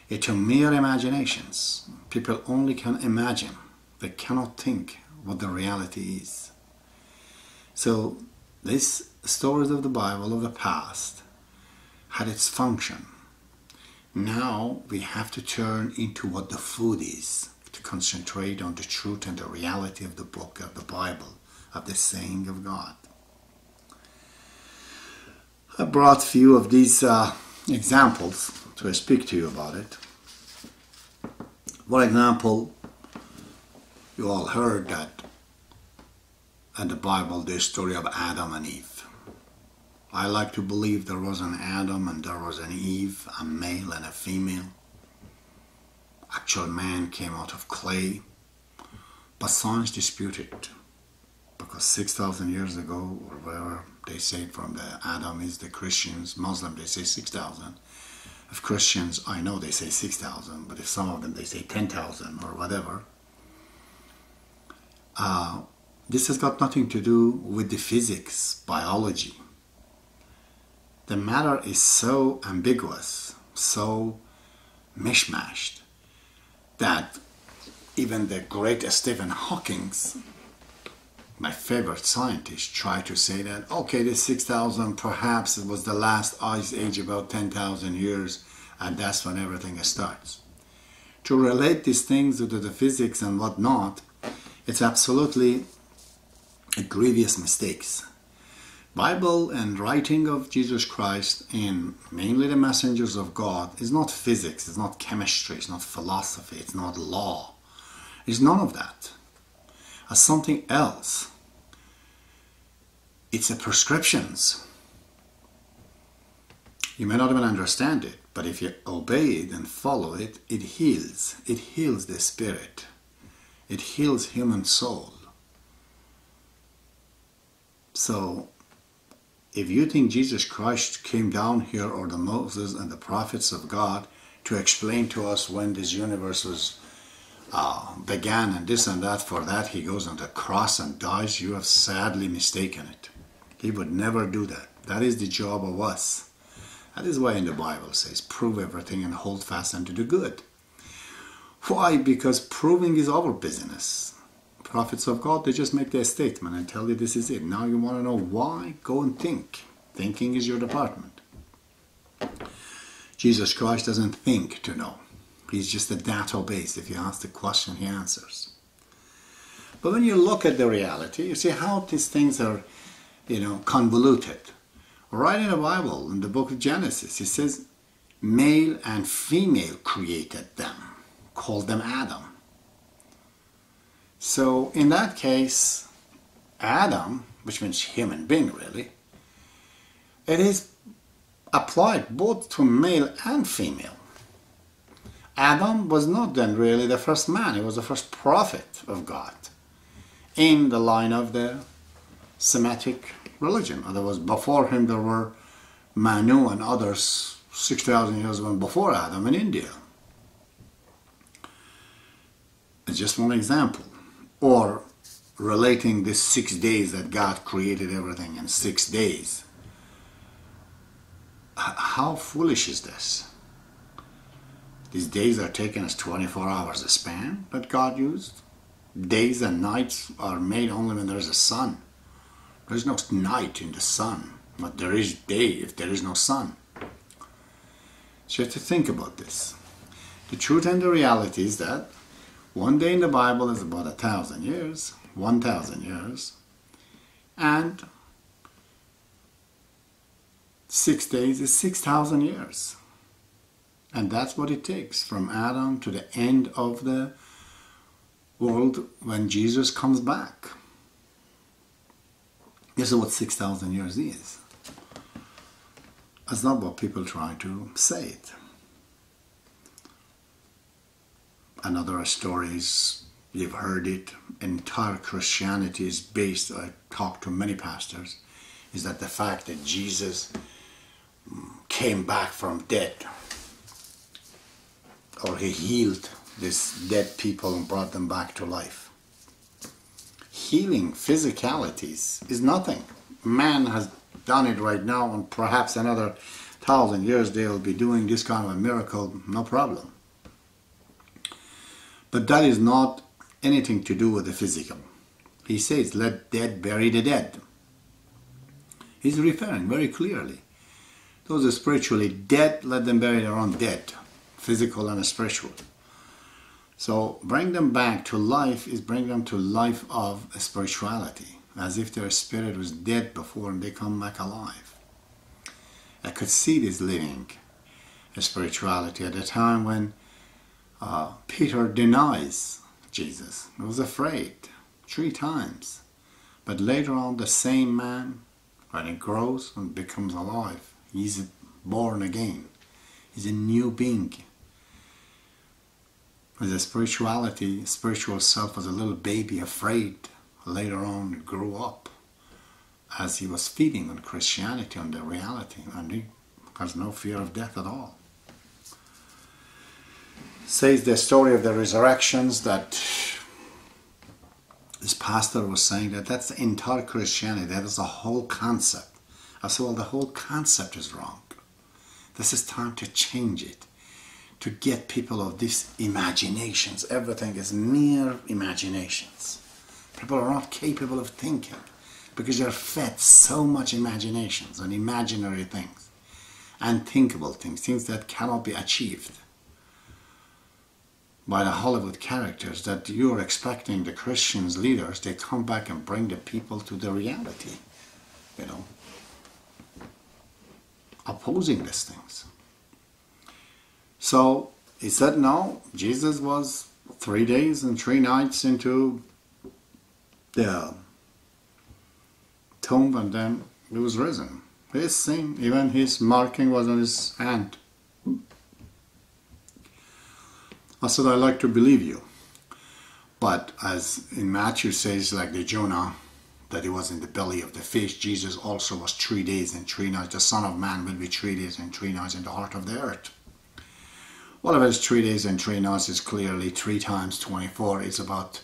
It's mere imaginations. People only can imagine. They cannot think what the reality is. So these stories of the Bible of the past had its function. Now we have to turn into what the food is, to concentrate on the truth and the reality of the book of the Bible, of the saying of God. I brought a few of these examples to speak to you about it. For example, you all heard that in the Bible the story of Adam and Eve. I like to believe there was an Adam and there was an Eve, a male and a female. Actual man came out of clay, but science disputed it, because 6,000 years ago, or wherever they say from the Adam is the Christians, Muslim they say 6,000. If Christians, I know they say 6,000, but if some of them they say 10,000 or whatever. This has got nothing to do with the physics, biology. The matter is so ambiguous, so mishmashed, that even the great Stephen Hawking, my favorite scientist, tried to say that, okay, this 6,000, perhaps it was the last ice age about 10,000 years, and that's when everything starts. To relate these things to the physics and whatnot, it's absolutely a grievous mistakes. Bible and writing of Jesus Christ and mainly the messengers of God is not physics, it's not chemistry, it's not philosophy, it's not law. It's none of that. It's something else. It's a prescriptions. You may not even understand it, but if you obey it and follow it, it heals. It heals the spirit. It heals human soul. So, if you think Jesus Christ came down here, or the Moses and the prophets of God, to explain to us when this universe was began and this and that, for that he goes on the cross and dies, you have sadly mistaken it. He would never do that. That is the job of us. That is why in the Bible it says, prove everything and hold fast unto the good. Why? Because proving is our business. Prophets of God, they just make their statement and tell you this is it. Now you want to know why? Go and think. Thinking is your department. Jesus Christ doesn't think to know. He's just a database. If you ask the question, he answers. But when you look at the reality, you see how these things are, convoluted. Right in the Bible, in the book of Genesis, it says, male and female created them, called them Adam. So in that case, Adam, which means human being really, it is applied both to male and female. Adam was not then really the first man, he was the first prophet of God in the line of the Semitic religion. Otherwise, before him there were Manu and others 6,000 years before Adam in India. It's just one example. Or relating the 6 days that God created everything in 6 days. How foolish is this? These days are taken as 24 hours a span that God used. Days and nights are made only when there is a sun. There is no night in the sun, but there is day if there is no sun. So you have to think about this. The truth and the reality is that one day in the Bible is about 1,000 years, 1,000 years, and 6 days is 6,000 years. And that's what it takes from Adam to the end of the world when Jesus comes back. This is what 6,000 years is. That's not what people try to say it. Another stories, you've heard it, entire Christianity is based, I talked to many pastors, is that the fact that Jesus came back from dead, or he healed these dead people and brought them back to life. Healing physicalities is nothing. Man has done it right now, and perhaps another 1,000 years they will be doing this kind of a miracle, no problem. But that is not anything to do with the physical. He says, let dead bury the dead. He's referring very clearly. Those are spiritually dead, let them bury their own dead, physical and spiritual. So bring them back to life is bring them to life of spirituality, as if their spirit was dead before and they come back alive. I could see this living spirituality at a time when Peter denies Jesus. He was afraid 3 times. But later on, the same man, when he grows and becomes alive, he's born again. He's a new being. With the spirituality, spiritual self was a little baby afraid. Later on, he grew up as he was feeding on Christianity, on the reality, and he has no fear of death at all. Says the story of the resurrections that this pastor was saying that that's the entire Christianity, that is the whole concept. I said, well, the whole concept is wrong. This is time to change it, to get people of these imaginations. Everything is mere imaginations. People are not capable of thinking because they're fed so much imaginations and imaginary things, unthinkable things, things that cannot be achieved by the Hollywood characters, that you're expecting the Christians leaders, they come back and bring the people to the reality, you know, opposing these things. So he said no, Jesus was 3 days and 3 nights into the tomb, and then he was risen. His sin, even his marking was on his hand. I said, I like to believe you. But as in Matthew says, like the Jonah, that he was in the belly of the fish, Jesus also was 3 days and 3 nights. The Son of Man will be 3 days and 3 nights in the heart of the earth. Well, if it's 3 days and 3 nights, is clearly 3 times 24. It's about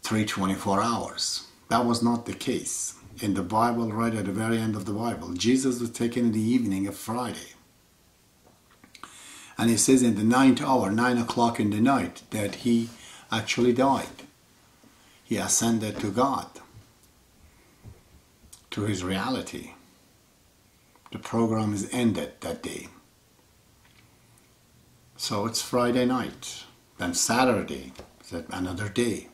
324 hours. That was not the case. In the Bible, right at the very end of the Bible, Jesus was taken in the evening of Friday. And it says in the 9th hour, 9 o'clock in the night, that he actually died. He ascended to God, to his reality. The program is ended that day. So it's Friday night. Then Saturday is another day.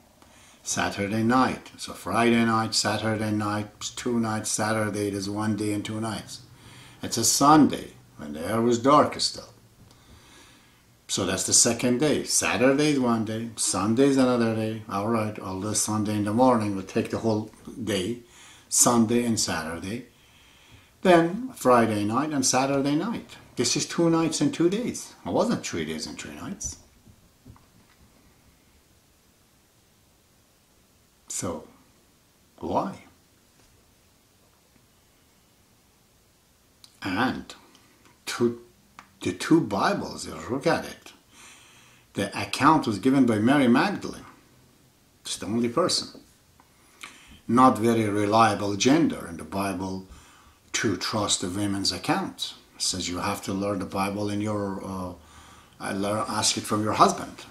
Saturday night. So Friday night, Saturday night, 2 nights. Saturday, it is 1 day and 2 nights. It's a Sunday when the air was dark still. So that's the 2nd day. Saturday is 1 day, Sunday is another day. All right, although Sunday in the morning will take the whole day, Sunday and Saturday. Then Friday night and Saturday night. This is 2 nights and 2 days. It wasn't 3 days and 3 nights. So, why? And the 2 Bibles, if you look at it, the account was given by Mary Magdalene. It's the only person. Not very reliable gender in the Bible to trust the women's account. It says you have to learn the Bible in your, ask it from your husband.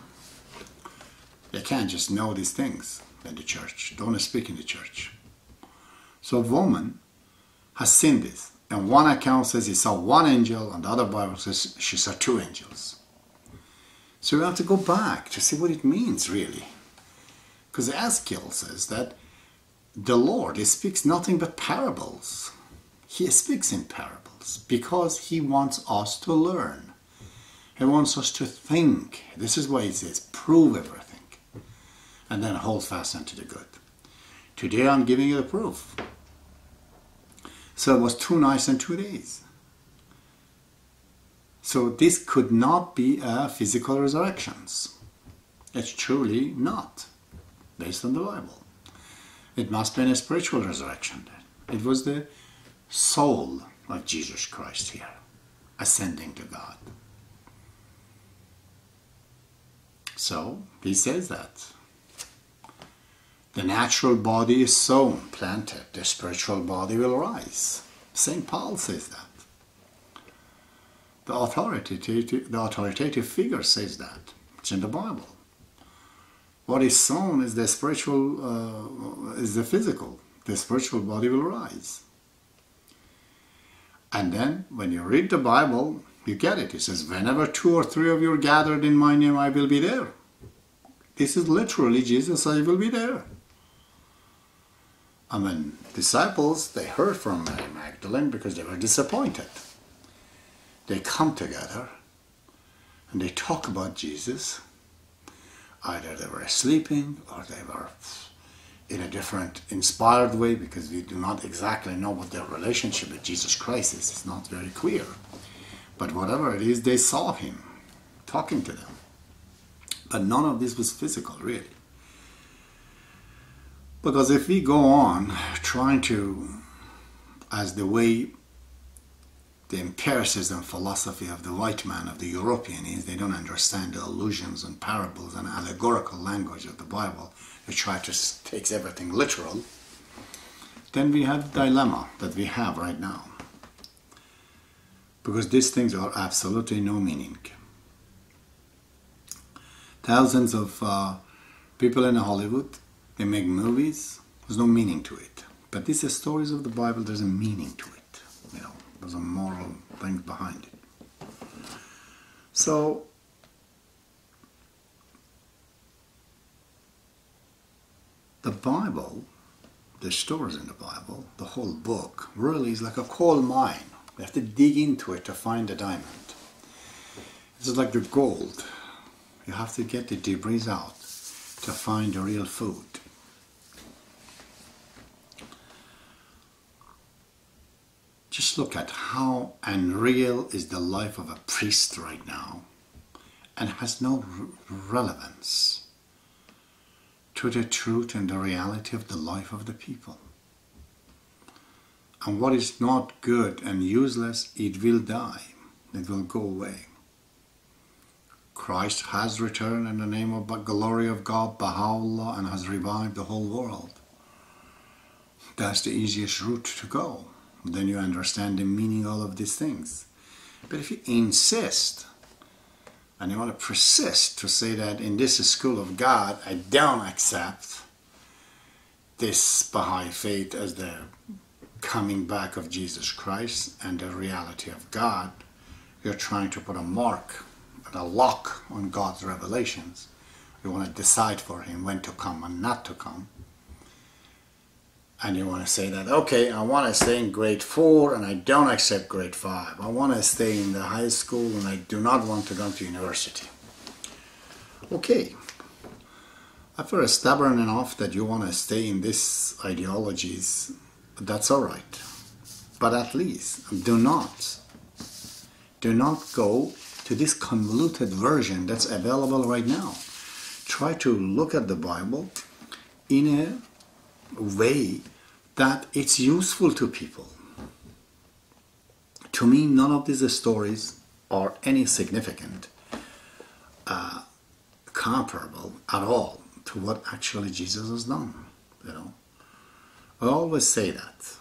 You can't just know these things in the church. Don't speak in the church. So a woman has seen this. And one account says he saw 1 angel, and the other Bible says she saw 2 angels. So we have to go back to see what it means really. Because Ezekiel says that the Lord, he speaks nothing but parables. He speaks in parables because he wants us to learn. He wants us to think. This is why he says, prove everything. And then hold fast unto the good. Today I'm giving you the proof. So it was 2 nights and 2 days. So this could not be a physical resurrection. It's truly not, based on the Bible. It must be a spiritual resurrection then. It was the soul of Jesus Christ here, ascending to God. So he says that. The natural body is sown, planted. The spiritual body will rise. St. Paul says that. The authoritative figure says that. It's in the Bible. What is sown is the spiritual, is the physical. The spiritual body will rise. And then when you read the Bible, you get it. It says, whenever 2 or 3 of you are gathered in my name, I will be there. This is literally Jesus, I will be there. And when disciples, they heard from Mary Magdalene because they were disappointed. They come together and they talk about Jesus. Either they were sleeping or they were in a different inspired way, because we do not exactly know what their relationship with Jesus Christ is. It's not very clear. But whatever it is, they saw him talking to them. But none of this was physical, really. Because if we go on trying to, as the way the empiricism philosophy of the white man, of the European is, they don't understand the allusions and parables and allegorical language of the Bible. They try to take everything literal. Then we have the dilemma that we have right now. Because these things are absolutely no meaning. Thousands of people in Hollywood, they make movies, there's no meaning to it. But these stories of the Bible, there's a meaning to it. You know, there's a moral thing behind it. So, the Bible, the stories in the Bible, the whole book, really is like a coal mine. You have to dig into it to find the diamond. It's like the gold. You have to get the debris out to find the real food. Just look at how unreal is the life of a priest right now, and has no relevance to the truth and the reality of the life of the people. And what is not good and useless, it will die. It will go away. Christ has returned in the name of the glory of God, Baha'ullah, and has revived the whole world. That's the easiest route to go. Then you understand the meaning of all of these things. But if you insist, and you want to persist to say that in this school of God, I don't accept this Baha'i faith as the coming back of Jesus Christ and the reality of God, you're trying to put a mark and a lock on God's revelations. You want to decide for him when to come and not to come. And you want to say that, okay, I want to stay in grade 4 and I don't accept grade 5. I want to stay in the high school and I do not want to go to university. Okay. If you're stubborn enough that you want to stay in these ideologies, that's all right. But at least do not go to this convoluted version that's available right now. Try to look at the Bible in a way that it's useful to people. To me, none of these stories are any significant, comparable at all to what actually Jesus has done. You know, I always say that.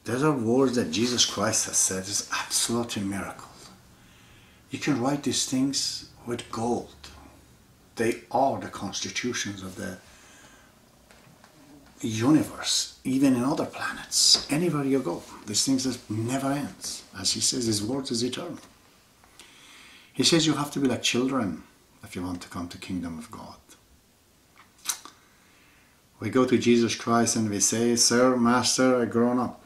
Those are words that Jesus Christ has said is absolutely miracle. You can write these things with gold. They are the constitutions of the universe, even in other planets. Anywhere you go, these things just never ends. As he says, his word is eternal. He says you have to be like children if you want to come to the kingdom of God. We go to Jesus Christ and we say, Sir, Master, I've grown up.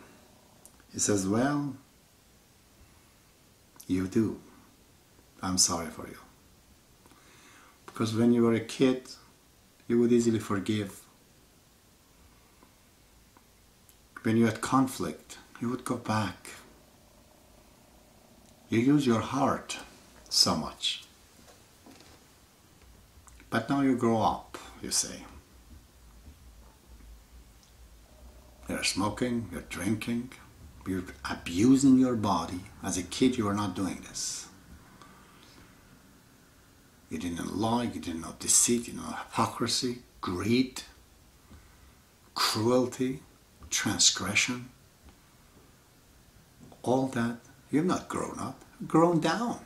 He says, well, you do. I'm sorry for you. Because when you were a kid, you would easily forgive. When you had conflict, you would go back. You use your heart so much. But now you grow up, you say. You're smoking, you're drinking, you're abusing your body. As a kid, you were not doing this. You didn't lie, you didn't know deceit, you didn't know hypocrisy, greed, cruelty, transgression. All that, you've not grown up, you've grown down.